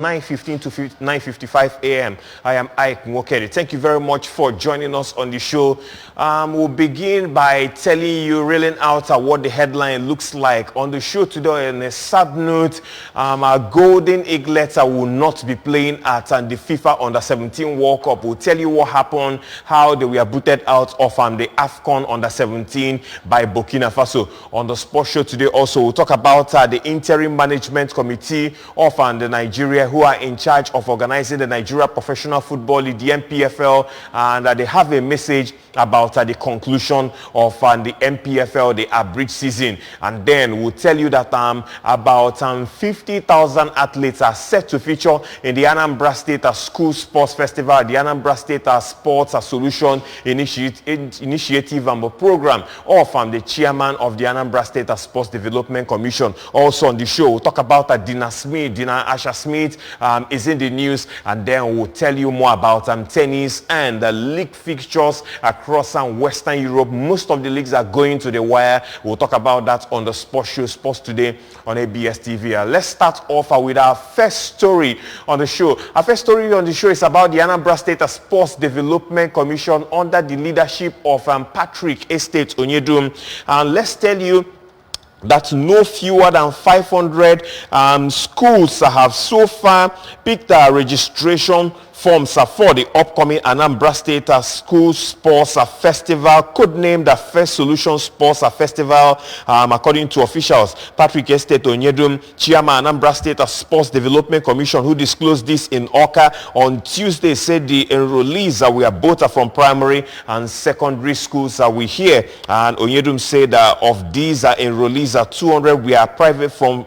9:15 to 9:55 a.m. I am Ike Nwokedi. Thank you very much for joining us on the show. We'll begin by telling you, reeling out what the headline looks like on the show today. On a sad note, our Golden Eaglets will not be playing at the FIFA Under-17 World Cup. We'll tell you what happened, how they were booted out of the AFCON Under-17 by Burkina Faso. On the sports show today also, we'll talk about the interim management committee of the Nigeria who are in charge of organizing the Nigeria Professional Football League, the NPFL, and they have a message about the conclusion of the NPFL, the abridged season. And then we'll tell you that about 50,000 athletes are set to feature in the Anambra State School Sports Festival, the Anambra State Sports Solution Initiative program of the chairman of the Anambra State Sports Development Commission. Also on the show, we'll talk about Dina Asha Smith is in the news, and then we'll tell you more about tennis and the league fixtures across Western Europe. Most of the leagues are going to the wire. We'll talk about that on the sports show, Sports Today on ABS TV. Let's start off with our first story on the show. Our first story on the show is about the Anambra State Sports Development Commission under the leadership of Patrick Estate Onyedum. And let's tell you that no fewer than 500 schools have so far picked registration forms for the upcoming Anambra State School Sports Festival, codenamed the First Solution Sports Festival, according to officials. Patrick Estate Onyedum, chairman Anambra State Sports Development Commission, who disclosed this in Awka on Tuesday, said the enrollees were both from primary and secondary schools we here. And Onyedum said of these enrollees, 200 were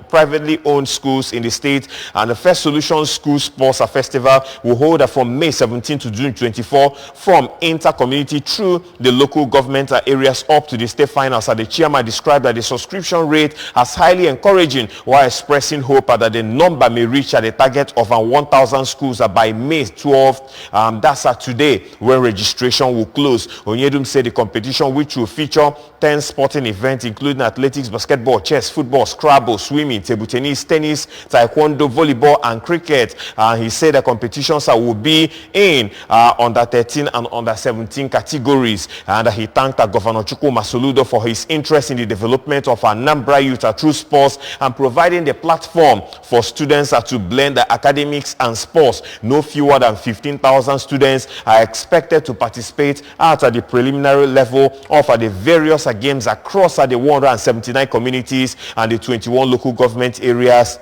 privately owned schools in the state, and the First Solution School Sports Festival will hold from May 17 to June 24 from inter-community through the local government areas up to the state finals. The chairman described that the subscription rate as highly encouraging, while expressing hope that the number may reach the target of 1,000 schools by May 12. That's today when registration will close. Onyedum said the competition, which will feature 10 sporting events including athletics, basketball, chess, football, Scrabble, swimming, table tennis, taekwondo, volleyball and cricket. He said the competitions will be in under 13 and under 17 categories. And he thanked Governor Chukwuma Soludo for his interest in the development of Anambra youth through sports and providing the platform for students to blend the academics and sports. No fewer than 15,000 students are expected to participate at the preliminary level of the various games across the 179 communities and the 21 local government areas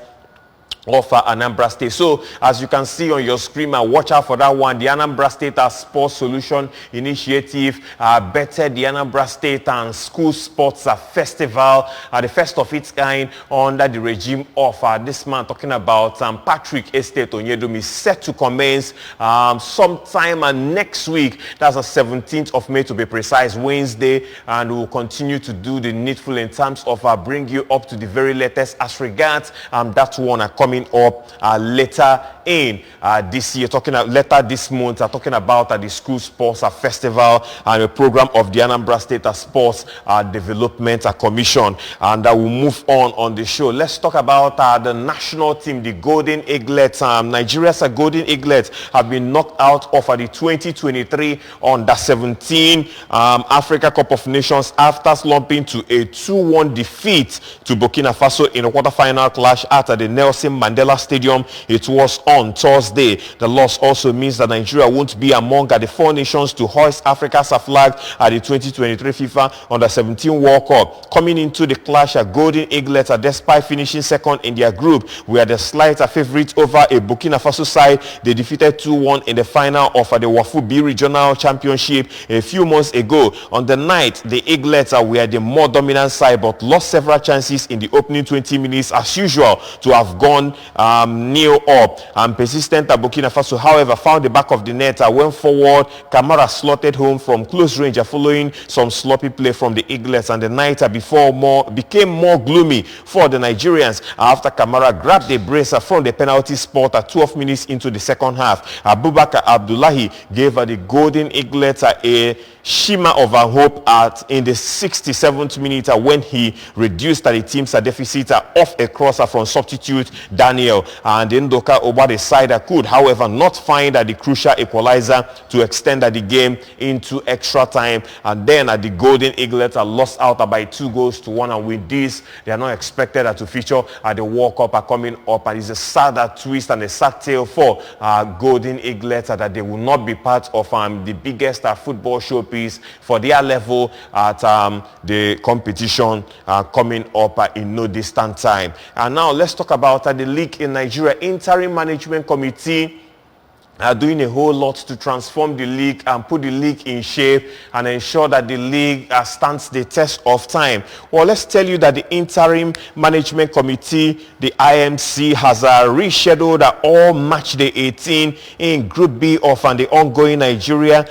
of Anambra State. So as you can see on your screen, watch out for that one. The Anambra State Sports Solution Initiative bettered the Anambra State and School Sports Festival, the first of its kind under the regime of this man talking about Patrick Estate Onyedum, is set to commence sometime next week. That's the 17th of May to be precise, Wednesday, and we'll continue to do the needful in terms of bring you up to the very latest as regards that one coming up later in this year, later this month, talking about the School Sports Festival and a program of the Anambra State Sports Development Commission. And we'll move on the show. Let's talk about the national team, the Golden Eaglets. Nigeria's Golden Eaglets have been knocked out of the 2023 Under-17 Africa Cup of Nations after slumping to a 2-1 defeat to Burkina Faso in a quarterfinal clash at the Nelson Mandela Stadium. It was on Thursday. The loss also means that Nigeria won't be among the 4 nations to hoist Africa's flag at the 2023 FIFA Under-17 World Cup. Coming into the clash, Golden Eaglets, despite finishing second in their group, were the slight favorite over a Burkina Faso side. They defeated 2-1 in the final of the Wafu B Regional Championship a few months ago. On the night, the Eaglets were the more dominant side, but lost several chances in the opening 20 minutes as usual to have gone nil up. Persistent Burkina Faso, however, found the back of the net, went forward. Kamara slotted home from close range following some sloppy play from the Eaglets, and the night became more gloomy for the Nigerians after Kamara grabbed the brace from the penalty spot at 12 minutes into the second half. Abubakar Abdullahi gave the Golden Eaglets a shimmer of hope in the 67th minute when he reduced the team's deficit off a crosser from substitute Daniel. And Ndoka Obade side could, however, not find the crucial equalizer to extend the game into extra time. And then the Golden Eaglets are lost out by 2-1. And with this, they are not expected to feature at the World Cup coming up. And it's a sad twist and a sad tale for Golden Eaglets that they will not be part of the biggest football showpiece for their level at the competition coming up in no distant time. And now let's talk about the league in Nigeria. Interim Management Committee are doing a whole lot to transform the league and put the league in shape and ensure that the league stands the test of time. Well, let's tell you that the Interim Management Committee, the IMC, has rescheduled all match day 18 in Group B of the ongoing Nigeria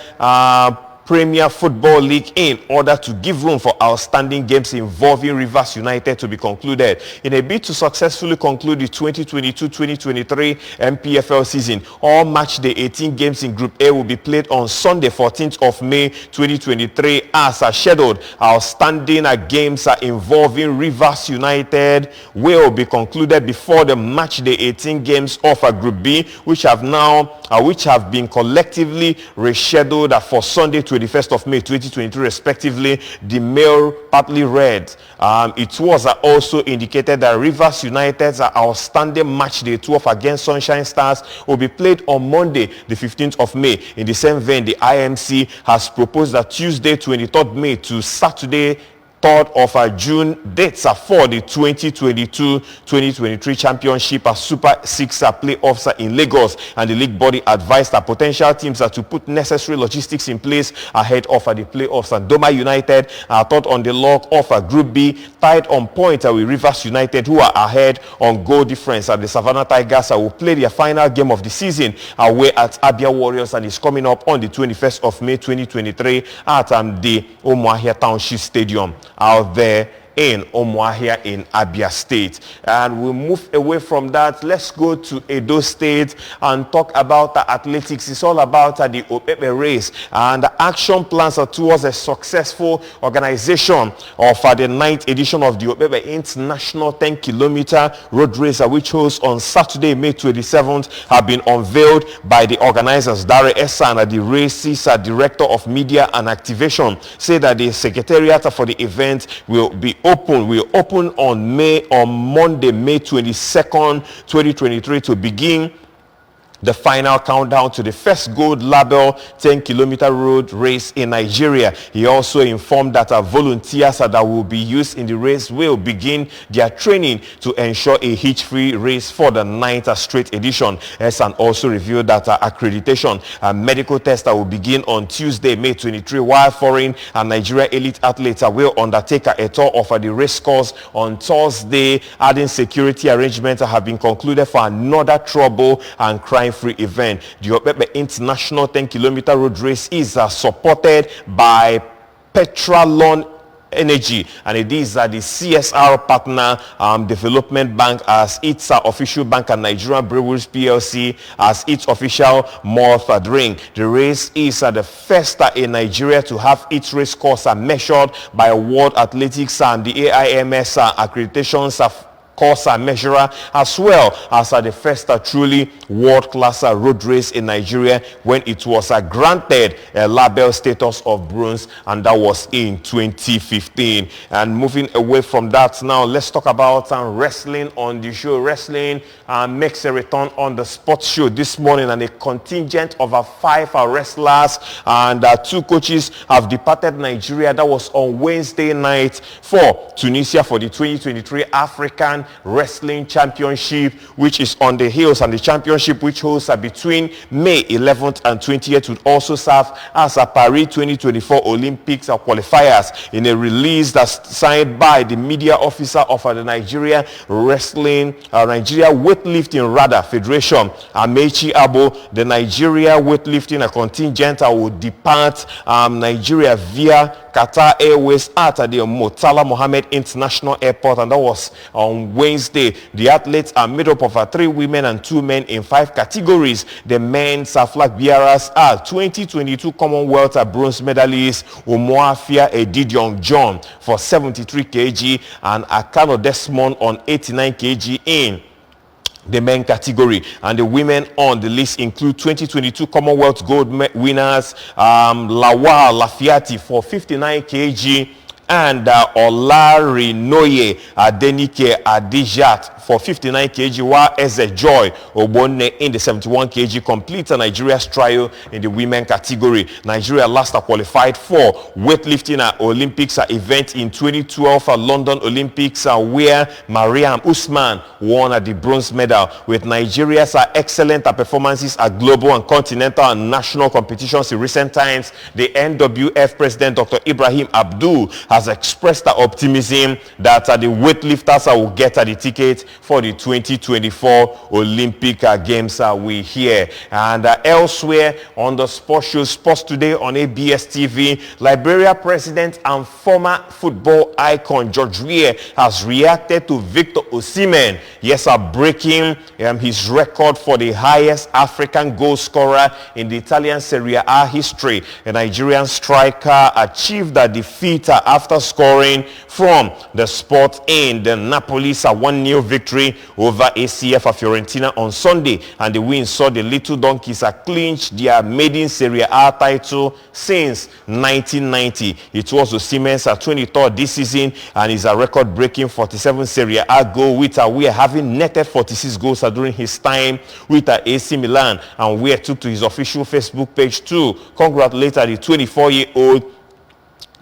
Premier Football League in order to give room for outstanding games involving Rivers United to be concluded. In a bid to successfully conclude the 2022-2023 MPFL season, all match day 18 games in Group A will be played on Sunday, 14th of May 2023 as scheduled. Outstanding games involving Rivers United will be concluded before the match day 18 games of Group B, which have been collectively rescheduled for Sunday, 21st of May 2023 respectively. The Mail partly read it was also indicated that Rivers United's outstanding match day 12 against Sunshine Stars will be played on Monday, the 15th of May. In the same vein, the IMC has proposed that Tuesday 23rd May to Saturday 3rd of June dates for the 2022-2023 Championship Super 6 playoffs in Lagos, and the league body advised potential teams to put necessary logistics in place ahead of the playoffs. And Doma United are third on the log of Group B, tied on point with Rivers United, who are ahead on goal difference. The Savannah Tigers will play their final game of the season away at Abia Warriors, and it's coming up on the 21st of May 2023 at the Umuahia Township Stadium out there in Umuahia in Abia State. And we move away from that. Let's go to Edo State and talk about athletics. It's all about the Opepe race and the action plans towards a successful organization of the 9th edition of the Opepe International 10-kilometer road race, which holds on Saturday, May 27th, have been unveiled by the organizers. Dare Esan, the race's director of media and activation, said that the secretariat for the event will open on Monday, May 22nd, 2023 to begin the final countdown to the first gold label 10-kilometer road race in Nigeria. He also informed that volunteers that will be used in the race will begin their training to ensure a hitch-free race for the 9th straight edition. Esan also revealed that accreditation and medical tests will begin on Tuesday, May 23, while foreign and Nigeria elite athletes will undertake a tour of the race course on Thursday. Adding security arrangements have been concluded for another trouble and crime-free event. The Opepe International 10-kilometer road race is supported by Petralon Energy, and it is the CSR partner Development Bank as its official bank, and Nigerian Breweries PLC as its official malt drink. The race is the first in Nigeria to have its race course measured by World Athletics and the AIMS accreditations course measurer, as well as the first truly world-class road race in Nigeria when it was granted a label status of bronze, and that was in 2015. And moving away from that, now let's talk about wrestling on the show. Wrestling makes a return on the sports show this morning, and a contingent of 5 wrestlers and 2 coaches have departed Nigeria. That was on Wednesday night for Tunisia for the 2023 African Wrestling Championship, which is on the heels, and the championship, which holds between May 11th and 20th, would also serve as a Paris 2024 Olympics qualifiers. In a release that's signed by the media officer of the Nigeria Weightlifting Federation, Amechi Abo, the Nigeria weightlifting contingent will depart Nigeria via Qatar Airways at the Murtala Mohammed International Airport, and that was on Wednesday. The athletes are made up of 3 women and 2 men in 5 categories. The men's flag bearers are 2022 Commonwealth bronze medalist Omoafia Edidion John for 73 kg and Akano Desmond on 89 kg in the men category. And the women on the list include 2022 Commonwealth Gold winners Lawal Lafiati for 59 kg and Olarinoye Adenike Adijat for 59 kg, while Eze Joy Obonne in the 71 kg complete Nigeria's trial in the women category. Nigeria last qualified for weightlifting at Olympics event in 2012 at London Olympics where Mariam Usman won the bronze medal. With Nigeria's excellent performances at global and continental and national competitions in recent times, the NWF president Dr. Ibrahim Abdul has expressed the optimism that the weightlifters will get the ticket for the 2024 Olympic Games we hear. And elsewhere on the sports show Sports Today on ABS TV, Liberia president and former football icon George Weah has reacted to Victor Osimhen, yes, breaking his record for the highest African goal scorer in the Italian Serie A history. A Nigerian striker achieved a defeat after scoring from the spot in the Napoli's 1-0 victory over ACF Fiorentina on Sunday, and the win saw the Little Donkeys clinch their maiden Serie A title since 1990. It was Osimhen's 23rd this season and is a record-breaking 47 Serie A goal, with Weah having netted 46 goals during his time with AC Milan. And Weah took to his official Facebook page to congratulate the 24-year-old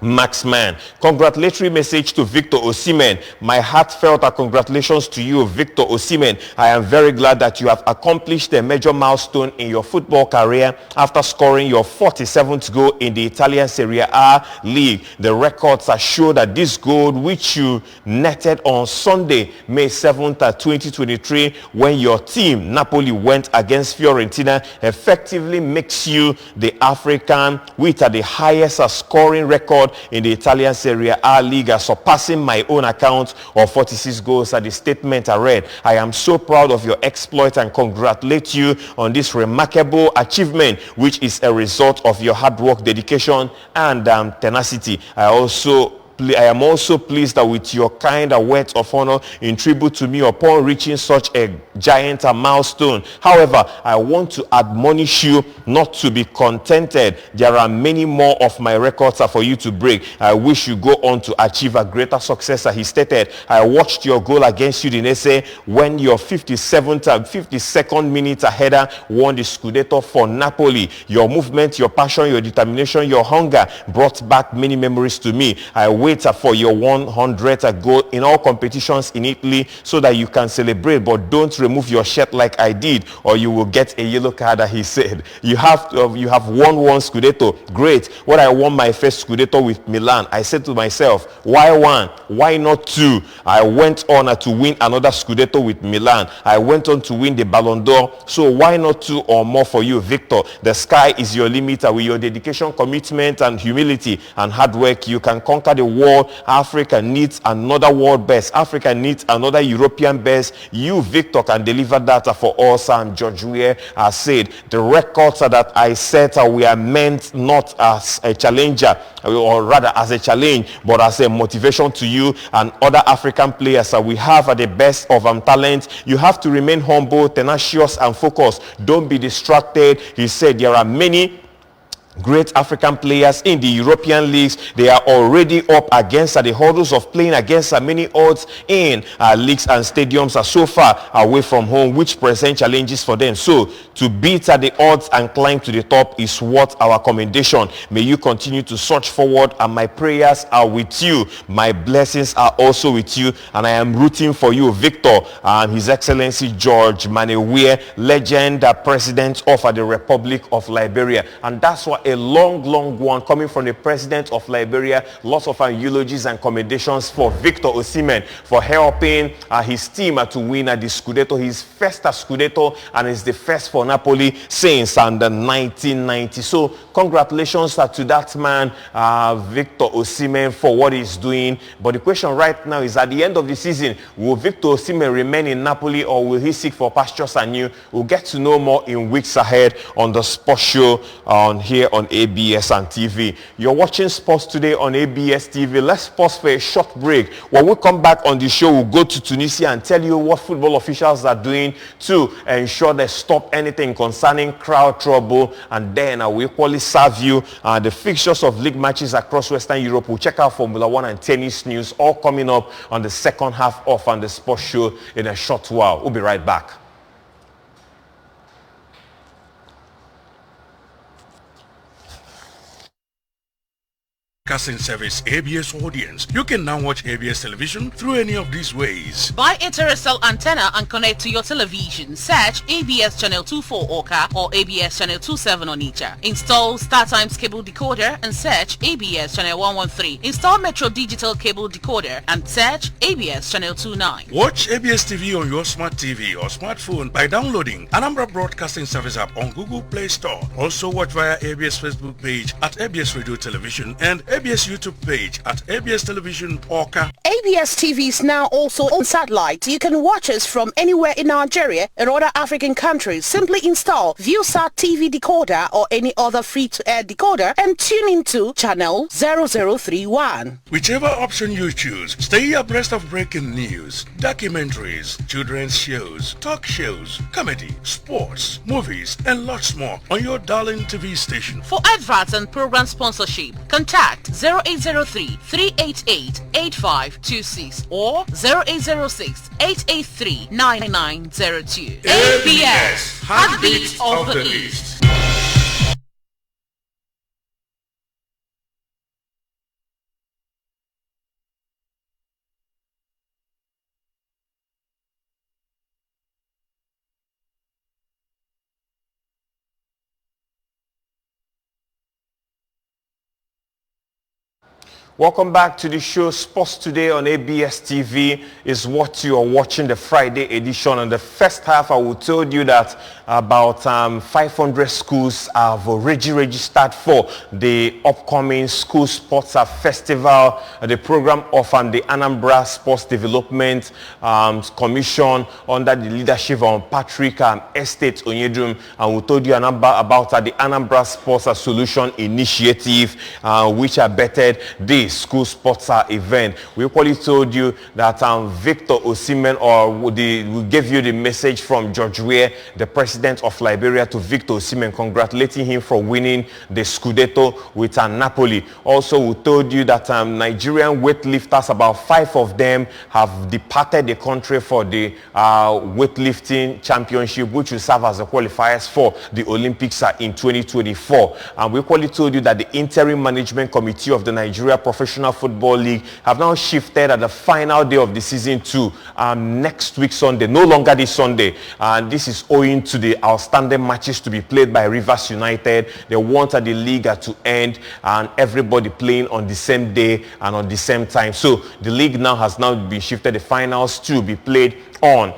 Marksman. Congratulatory message to Victor Osimhen. My heartfelt congratulations to you, Victor Osimhen. I am very glad that you have accomplished a major milestone in your football career after scoring your 47th goal in the Italian Serie A league. The records show that this goal, which you netted on Sunday, May 7th, 2023, when your team, Napoli, went against Fiorentina, effectively makes you the African with the highest scoring record in the Italian Serie A league, surpassing my own account of 46 goals. The statement I read. I am so proud of your exploit and congratulate you on this remarkable achievement, which is a result of your hard work, dedication, and tenacity. I am also pleased that with your kind words of honor in tribute to me upon reaching such a giant milestone. However, I want to admonish you not to be contented. There are many more of my records for you to break. I wish you go on to achieve a greater success. He stated, I watched your goal against Udinese when your 52nd minute header won the Scudetto for Napoli. Your movement, your passion, your determination, your hunger brought back many memories to me. I wait for your 100th goal in all competitions in Italy so that you can celebrate, but don't remove your shirt like I did or you will get a yellow card, he said. You have won one Scudetto. Great. When I won my first Scudetto with Milan, I said to myself, why one? Why not two? I went on to win another Scudetto with Milan. I went on to win the Ballon d'Or. So why not two or more for you, Victor? The sky is your limit. With your dedication, commitment, and humility and hard work, you can conquer the world. Africa needs another world best. Africa needs another European best. You, Victor, can deliver that for us. And George Weah said, the records that I set were meant not as a challenger, or rather as a challenge, but as a motivation to you and other African players. We have the best of talent. You have to remain humble, tenacious, and focused. Don't be distracted. He said there are many great African players in the European leagues. They are already up against the hurdles of playing against many odds in leagues and stadiums so far away from home, which present challenges for them. So to beat the odds and climb to the top is what our commendation. May you continue to search forward, and my prayers are with you. My blessings are also with you, and I am rooting for you, Victor. His Excellency George Manneh Weah, legend president of the Republic of Liberia. And that's what a long one coming from the president of Liberia. Lots of eulogies and commendations for Victor Osimhen for helping his team to win the Scudetto, his first Scudetto, and it's the first for Napoli since 1990. So congratulations to that man, Victor Osimhen, for what he's doing. But the question right now is, at the end of the season, will Victor Osimhen remain in Napoli or will he seek for pastures anew? We'll get to know more in weeks ahead on the sports show on here on ABS and TV. You're watching Sports Today on ABS TV. Let's pause for a short break. When we come back on the show, we'll go to Tunisia and tell you what football officials are doing to ensure they stop anything concerning crowd trouble. And then we'll equally serve you the fixtures of league matches across Western Europe. We'll check out Formula One and tennis news, all coming up on the second half of the sports show in a short while. We'll be right back. Broadcasting service ABS audience. You can now watch ABS television through any of these ways. Buy a terrestrial antenna and connect to your television. Search ABS channel 24 Oka or ABS channel 27 Onitsha. Install StarTimes cable decoder and search ABS channel 113. Install Metro Digital cable decoder and search ABS channel 29. Watch ABS TV on your smart TV or smartphone by downloading Anambra Broadcasting Service app on Google Play Store. Also watch via ABS Facebook page at ABS Radio Television and ABS YouTube page at ABS Television Oka. ABS TV is now also on satellite. You can watch us from anywhere in Nigeria and other African countries. Simply install ViewSat TV decoder or any other free-to-air decoder and tune into channel 0031. Whichever option you choose, stay abreast of breaking news, documentaries, children's shows, talk shows, comedy, sports, movies, and lots more on your darling TV station. For adverts and program sponsorship, contact 0803-388-8526 or 0806-883-9902. ABS, Heartbeat of the East. Welcome back to the show. Sports Today on ABS TV is what you are watching, the Friday edition. In the first half, I will tell you that about 500 schools have already registered for the upcoming School Sports Festival, the program of the Anambra Sports Development Commission under the leadership of Patrick Estate Onyedum. And we told you about the Anambra Sports Solution Initiative, which abetted the school sports event. We equally told you that Victor Osimhen, we gave you the message from George Weah, the president of Liberia, to Victor Osimhen, congratulating him for winning the Scudetto with Napoli. Also, we told you that Nigerian weightlifters, about 5 of them, have departed the country for the weightlifting championship, which will serve as the qualifiers for the Olympics in 2024. And we equally told you that the interim management committee of the Nigeria Professional Football League have now shifted at the final day of the season to next week Sunday, no longer this Sunday. And this is owing to the outstanding matches to be played by Rivers United. They wanted the league to end and everybody playing on the same day and on the same time. So the league now has been shifted, the finals to be played on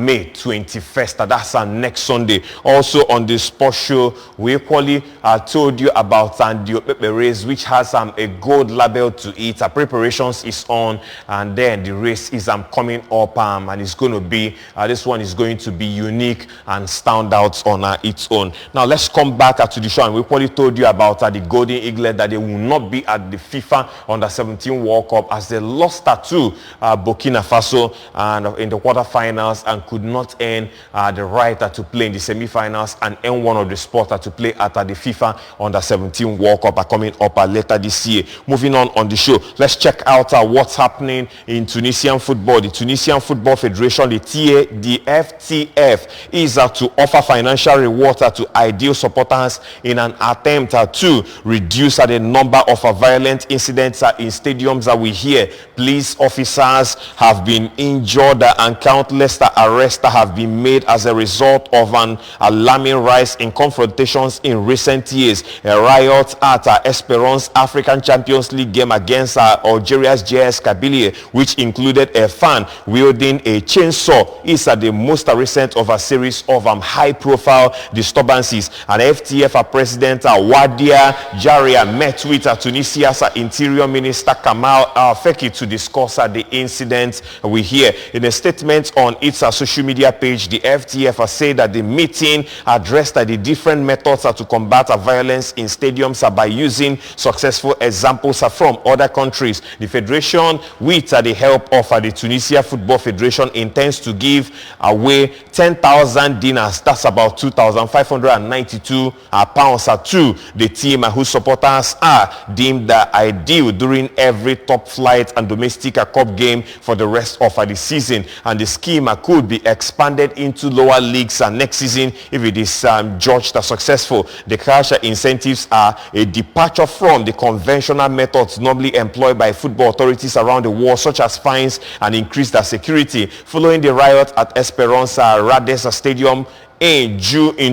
May 21st. That's next Sunday. Also on the sports show, we equally told you about the Opepe race, which has a gold label to it. Preparations is on, and then the race is coming up, and it's going to be, this one is going to be unique and stand out on its own. Now let's come back to the show, and we equally told you about the Golden Eaglet, that they will not be at the FIFA Under-17 World Cup as they lost to Burkina Faso and in the quarterfinals, and could not earn the right to play in the semi-finals and earn one of the spots to play at the FIFA Under-17 World Cup coming up later this year. Moving on the show, let's check out what's happening in Tunisian football. The Tunisian Football Federation, the FTF, is to offer financial reward to ideal supporters in an attempt to reduce the number of violent incidents in stadiums that we hear. Police officers have been injured and countless arrests have been made as a result of an alarming rise in confrontations in recent years. A riot at Esperance African Champions League game against Algeria's JS Kabylie, which included a fan wielding a chainsaw, is the most recent of a series of high-profile disturbances. And FTF President Wadia Jaria met with Tunisia's Interior Minister Kamal Feki to discuss the incident we hear. In a statement, statement on its social media page, the FTF has said that the meeting addressed the different methods to combat violence in stadiums by using successful examples from other countries. The federation, with the help of the Tunisia Football Federation, intends to give away 10,000 dinars, that's about 2,592 pounds, to the team whose supporters are deemed ideal during every top flight and domestic cup game for the rest of the season. And the scheme could be expanded into lower leagues next season if it is judged successful. The cash incentives are a departure from the conventional methods normally employed by football authorities around the world, such as fines and increased security. Following the riot at Esperance Rades Stadium in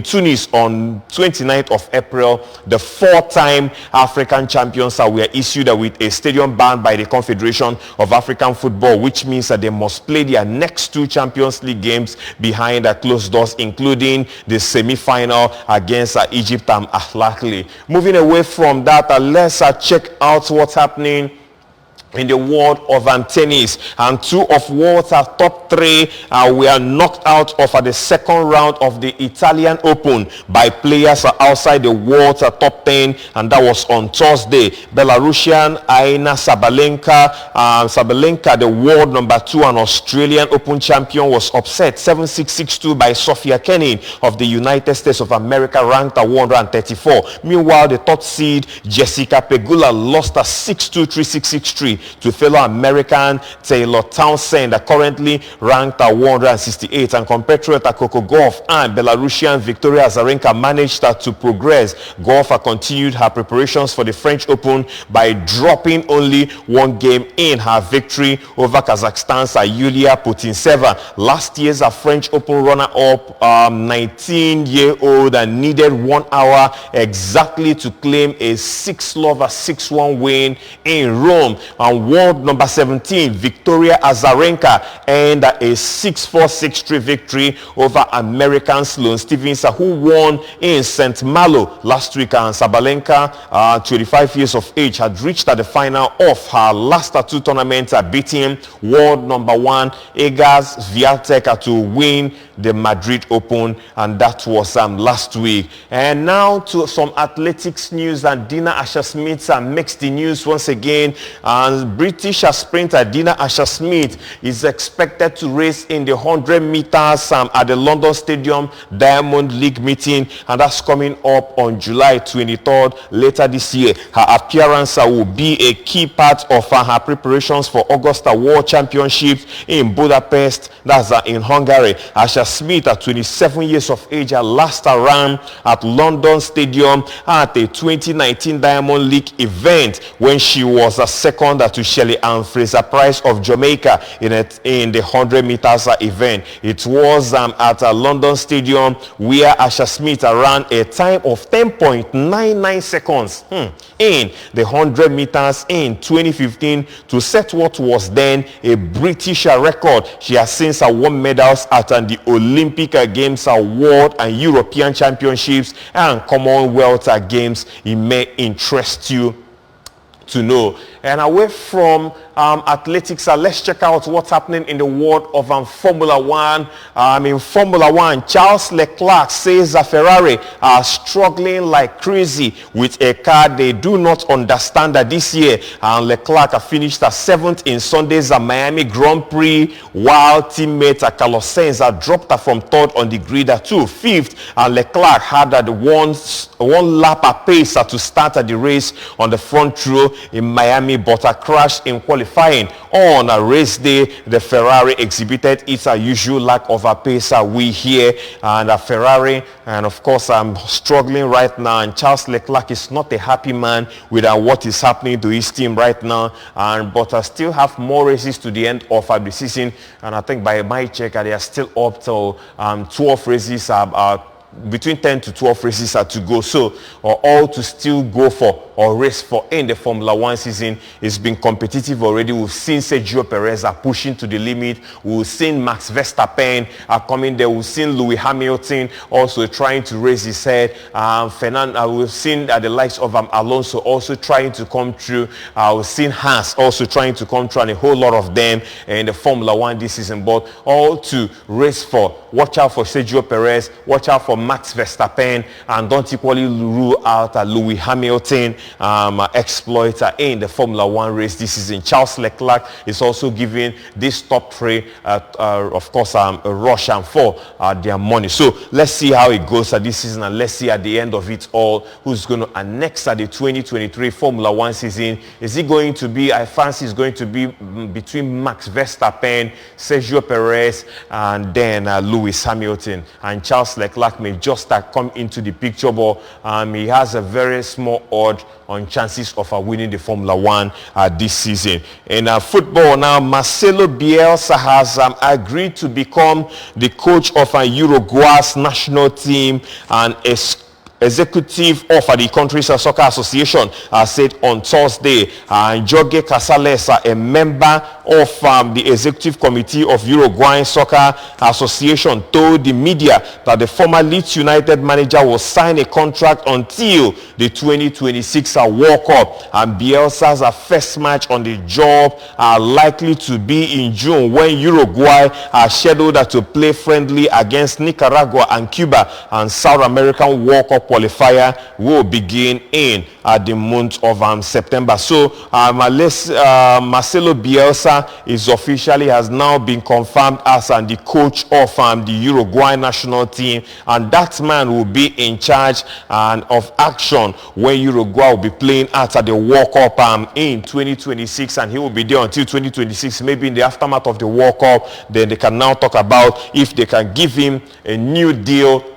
Tunis on 29th of April, the four-time African champions were issued with a stadium ban by the Confederation of African Football, which means that they must play their next two Champions League games behind closed doors, including the semi-final against Egypt and Al Ahly. Moving away from that, let's check out what's happening in the world of tennis. And two of world's top three were knocked out of the second round of the Italian Open by players outside the world's top 10, and that was on Thursday. Belarusian Aina Sabalenka, the world number 2 and Australian Open champion, was upset 7-6, 6-2 by Sofia Kenin of the United States of America, ranked at 134. Meanwhile, the top seed Jessica Pegula lost a 6-2, 3-6, 6-3 to fellow American Taylor Townsend, currently ranked at 168, and compatriot Coco Gauff and Belarusian Victoria Azarenka managed to progress. Gauff continued her preparations for the French Open by dropping only one game in her victory over Kazakhstan's Yulia Putintseva. Last year's French Open runner-up, 19-year-old, needed 1 hour exactly to claim a 6-love 6-1 win in Rome. And world number 17 Victoria Azarenka earned a 6-4, 6-3 victory over American Sloane Stephens, who won in St. Malo last week. And Sabalenka, 25 years of age, had reached the final of her last two tournaments, beating world number 1 Iga Swiatek to win the Madrid Open, and that was last week. And now to some athletics news. And Dina Asher-Smith makes the news once again. And British sprinter Dina Asher-Smith is expected to race in the 100 meters at the London Stadium Diamond League meeting, and that's coming up on July 23rd later this year. Her appearance will be a key part of her preparations for Augusta World Championships in Budapest, that's in Hungary. Asher-Smith, at 27 years of age, last ran at London Stadium at a 2019 Diamond League event when she was second to Shelley Ann Fraser-Price of Jamaica in the 100 meters event. It was at London Stadium where Asher-Smith ran a time of 10.99 seconds in the 100 meters in 2015 to set what was then a British record. She has since won medals at the Olympic Games, World and European Championships, and Commonwealth Games. It may interest you to know. And away from athletics, let's check out what's happening in the world of Formula One. In Formula One, Charles Leclerc says Ferrari are struggling like crazy with a car they do not understand this year. And Leclerc finished 7th in Sunday's Miami Grand Prix, while teammate Carlos Sainz dropped from 3rd on the grid to 5th. And Leclerc had one lap pace to start the race on the front row in Miami, but crashed in qualifying. On a race day, the Ferrari exhibited its usual lack of pace we hear, and Ferrari, and of course, I'm struggling right now, and Charles Leclerc is not a happy man with what is happening to his team right now, but still have more races to the end of the season, and I think by my check, they are still up to 12 races, between 10 to 12 races to go, so all to still go for. or race for in the Formula One season. It's been competitive already. We've seen Sergio Perez are pushing to the limit. We've seen Max Verstappen are coming there. We've seen Lewis Hamilton also trying to raise his head. We've seen the likes of Alonso also trying to come through. We've seen Haas also trying to come through, and a whole lot of them in the Formula One this season. But all to race for. Watch out for Sergio Perez. Watch out for Max Verstappen, and don't equally rule out Lewis Hamilton exploit in the Formula One race this season. Charles Leclerc is also giving this top three, of course, a rush and for their money. So let's see how it goes this season, and let's see at the end of it all who's going to annex the 2023 Formula One season. Is it going to be, I fancy it's going to be between Max Verstappen, Sergio Perez, and then Lewis Hamilton. And Charles Leclerc may just come into the picture, but he has a very small odd on chances of winning the Formula One this season. In football now, Marcelo Bielsa has agreed to become the coach of Uruguay's national team, and executive of the country's soccer association said on Thursday. Jorge Casales, a member of the executive committee of Uruguayan Soccer Association, told the media that the former Leeds United manager will sign a contract until the 2026 World Cup, and Bielsa's first match on the job are likely to be in June, when Uruguay are scheduled to play friendly against Nicaragua and Cuba, and South American World Cup qualifier will begin in the month of September. So Marcelo Bielsa is officially has now been confirmed as the coach of the Uruguay national team, and that man will be in charge of action when Uruguay will be playing at the World Cup in 2026, and he will be there until 2026. Maybe in the aftermath of the World Cup, then they can now talk about if they can give him a new deal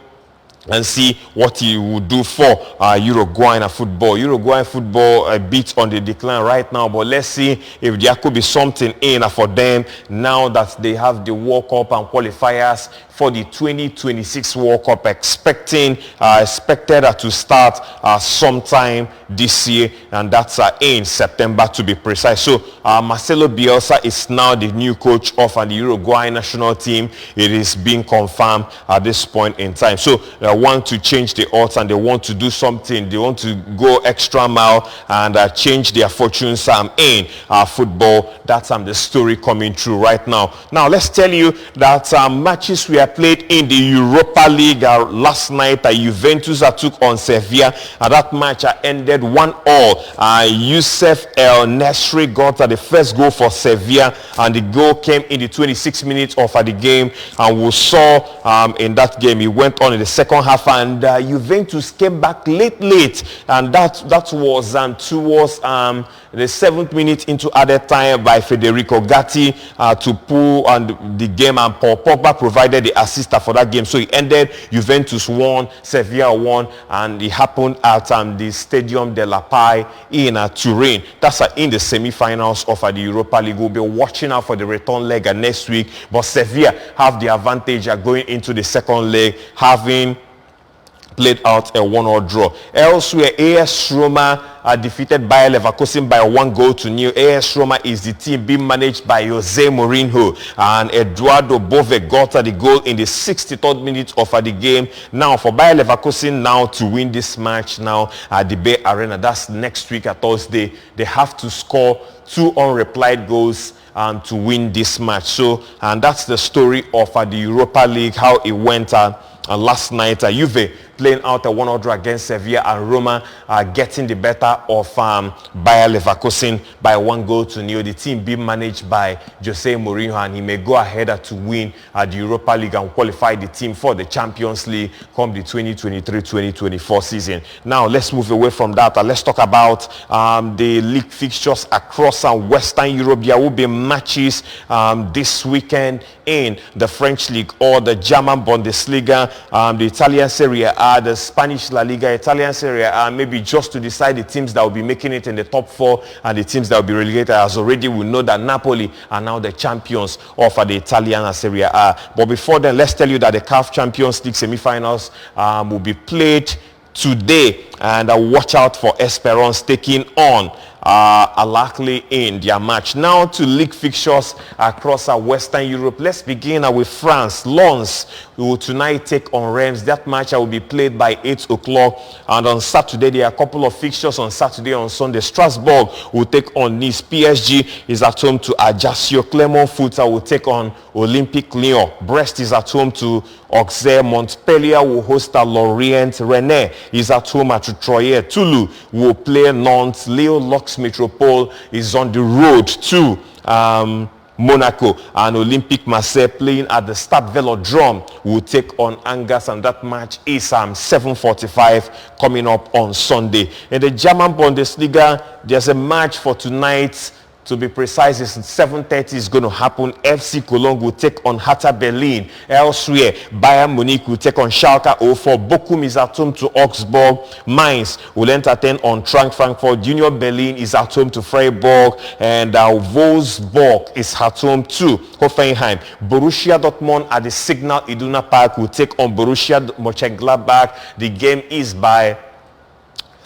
and see what he would do for Uruguayan football. Uruguayan football a bit on the decline right now, but let's see if there could be something in for them now that they have the World Cup and qualifiers for the 2026 World Cup expected to start sometime this year, and that's in September to be precise. So Marcelo Bielsa is now the new coach of the Uruguay national team. It is being confirmed at this point in time. So they want to change the odds, and they want to do something. They want to go extra mile and change their fortunes in football. That's the story coming through right now. Now let's tell you that matches we are played in the Europa League last night. Juventus took on Sevilla, and that match ended 1-1. Youssef El Nesri got the first goal for Sevilla, and the goal came in the 26 minutes of the game, and we saw in that game he went on in the second half, and Juventus came back late, and that was towards the 7th minute into added time by Federico Gatti to pull on the game, and Paul Pogba provided the assist for that game. So it ended Juventus 1, Sevilla 1, and it happened at the Stadium della Pai in Turin. That's in the semi-finals of the Europa League. We'll be watching out for the return leg next week, but Sevilla have the advantage going into the second leg, having played out a 1-1 draw. Elsewhere, AS Roma defeated Bayer Leverkusen by 1-0. AS Roma is the team being managed by Jose Mourinho, and Eduardo Bove got the goal in the 63rd minute of the game. Now for Bayer Leverkusen now to win this match now at the Bay Arena, that's next week at Thursday, they have to score 2 unreplied goals to win this match. So, and that's the story of the Europa League, how it went last night. Juve playing out a 1-1 draw against Sevilla, and Roma getting the better of Bayer Leverkusen by 1-0. The team being managed by Jose Mourinho, and he may go ahead to win the Europa League and qualify the team for the Champions League come the 2023-2024 season. Now let's move away from that. Let's talk about the league fixtures across Western Europe. There will be matches this weekend in the French League or the German Bundesliga, the Italian Serie A, the Spanish La Liga, Italian Serie A, maybe just to decide the teams that will be making it in the top 4 and the teams that will be relegated. As already we know that Napoli are now the champions of the Italian Serie A. But before then, let's tell you that the CAF Champions League semi-finals will be played today And watch out for Esperance taking on Al-Ahly in their match. Now to league fixtures across Western Europe. Let's begin with France. Lens will tonight take on Reims. That match will be played by 8 o'clock. And on Saturday, there are a couple of fixtures on Saturday. On Sunday, Strasbourg will take on Nice. PSG is at home to Ajaccio. Clermont-Foot will take on Olympique Lyon. Brest is at home to Auxerre. Montpellier will host Lorient. Rennes is at home at Troyes. Toulouse will play Nantes. Leo Lux Metropole is on the road to Monaco, and Olympique Marseille playing at the Stade Velodrome will take on Angers, and that match is 7:45 coming up on Sunday. In the German Bundesliga, there's a match for tonight. To be precise, it's 7:30 is going to happen. FC Cologne will take on Hertha Berlin. Elsewhere, Bayern Munich will take on Schalke 04. Bochum is at home to Augsburg. Mainz will entertain on Frankfurt. Union Berlin is at home to Freiburg. And Wolfsburg is at home to Hoffenheim. Borussia Dortmund at the Signal Iduna Park will take on Borussia Mönchengladbach. The game is by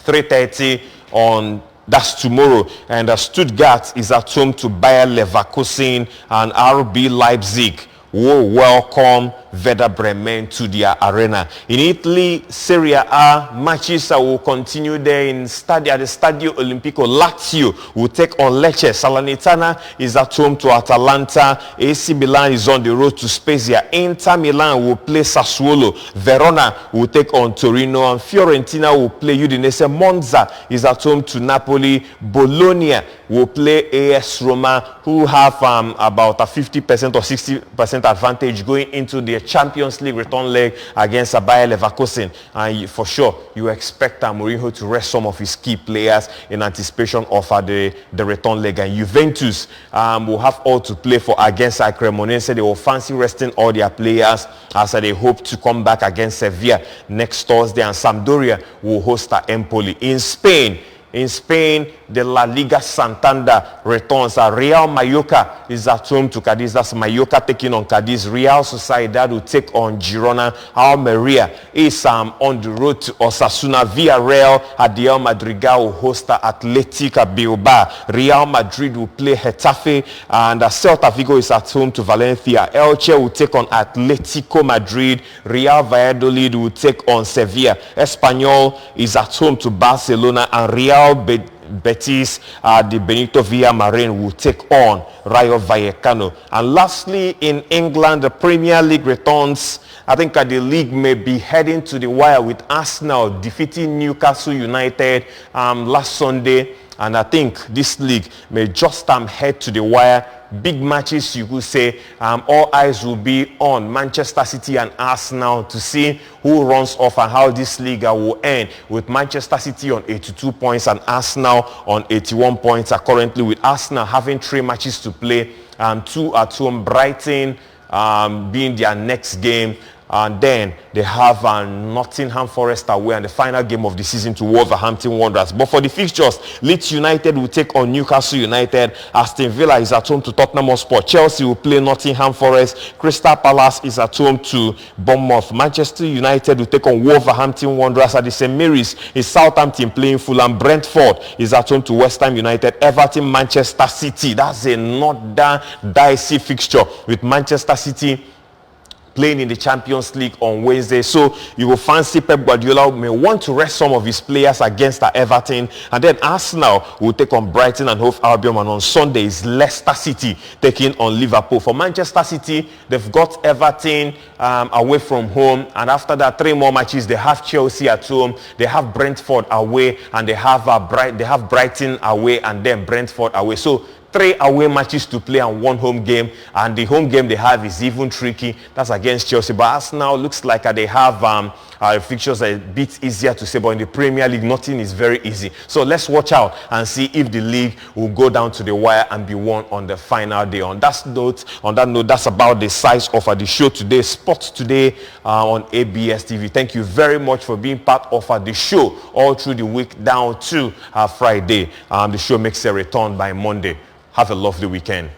3:30 on that's tomorrow. And Stuttgart is at home to Bayer Leverkusen, and RB Leipzig will welcome Werder Bremen to their arena. In Italy, Serie A matches will continue there at the Stadio Olimpico. Lazio will take on Lecce. Salernitana is at home to Atalanta. AC Milan is on the road to Spezia. Inter Milan will play Sassuolo. Verona will take on Torino, and Fiorentina will play Udinese. Monza is at home to Napoli. Bologna will play AS Roma, who have about a 50% or 60% advantage going into the Champions League return leg against Bayer Leverkusen. And for sure, you expect Mourinho to rest some of his key players in anticipation of the return leg. And Juventus will have all to play for against Cremonese. They will fancy resting all their players as they hope to come back against Sevilla next Thursday. And Sampdoria will host Empoli. In Spain, the La Liga Santander returns. Real Mallorca is at home to Cadiz. That's Mallorca taking on Cadiz. Real Sociedad will take on Girona. Almeria is on the road to Osasuna. Villarreal at the El Madrigal will host Athletic Bilbao. Real Madrid will play Getafe, and Celta Vigo is at home to Valencia. Elche will take on Atletico Madrid. Real Valladolid will take on Sevilla. Espanyol is at home to Barcelona, and Real Betis, the Benito Villamarin will take on Rayo Vallecano. And lastly, in England, the Premier League returns. I think the league may be heading to the wire with Arsenal defeating Newcastle United last Sunday. And I think this league may just head to the wire. Big matches, you could say. All eyes will be on Manchester City and Arsenal to see who runs off and how this league will end, with Manchester City on 82 points and Arsenal on 81 points. Currently, with Arsenal having 3 matches to play, 2 at home, Brighton being their next game. And then they have Nottingham Forest away, and the final game of the season to Wolverhampton Wanderers. But for the fixtures, Leeds United will take on Newcastle United. Aston Villa is at home to Tottenham Hotspur. Chelsea will play Nottingham Forest. Crystal Palace is at home to Bournemouth. Manchester United will take on Wolverhampton Wanderers. At the St. Mary's is Southampton playing Fulham. Brentford is at home to West Ham United. Everton, Manchester City. That's another dicey fixture, with Manchester City playing in the Champions League on Wednesday. So you will fancy Pep Guardiola may want to rest some of his players against Everton. And then Arsenal will take on Brighton and Hove Albion. And on Sunday is Leicester City taking on Liverpool. For Manchester City, they've got Everton away from home. And after that, 3 more matches. They have Chelsea at home. They have Brentford away. And they have Brighton away, and then Brentford away. So 3 away matches to play and 1 home game, and the home game they have is even tricky. That's against Chelsea. But Arsenal looks like they have fixtures a bit easier to say, but in the Premier League nothing is very easy. So let's watch out and see if the league will go down to the wire and be won on the final day. On that note, that's about the size of the show today. Sports Today on ABS TV. Thank you very much for being part of the show all through the week down to Friday. The show makes a return by Monday. Have a lovely weekend.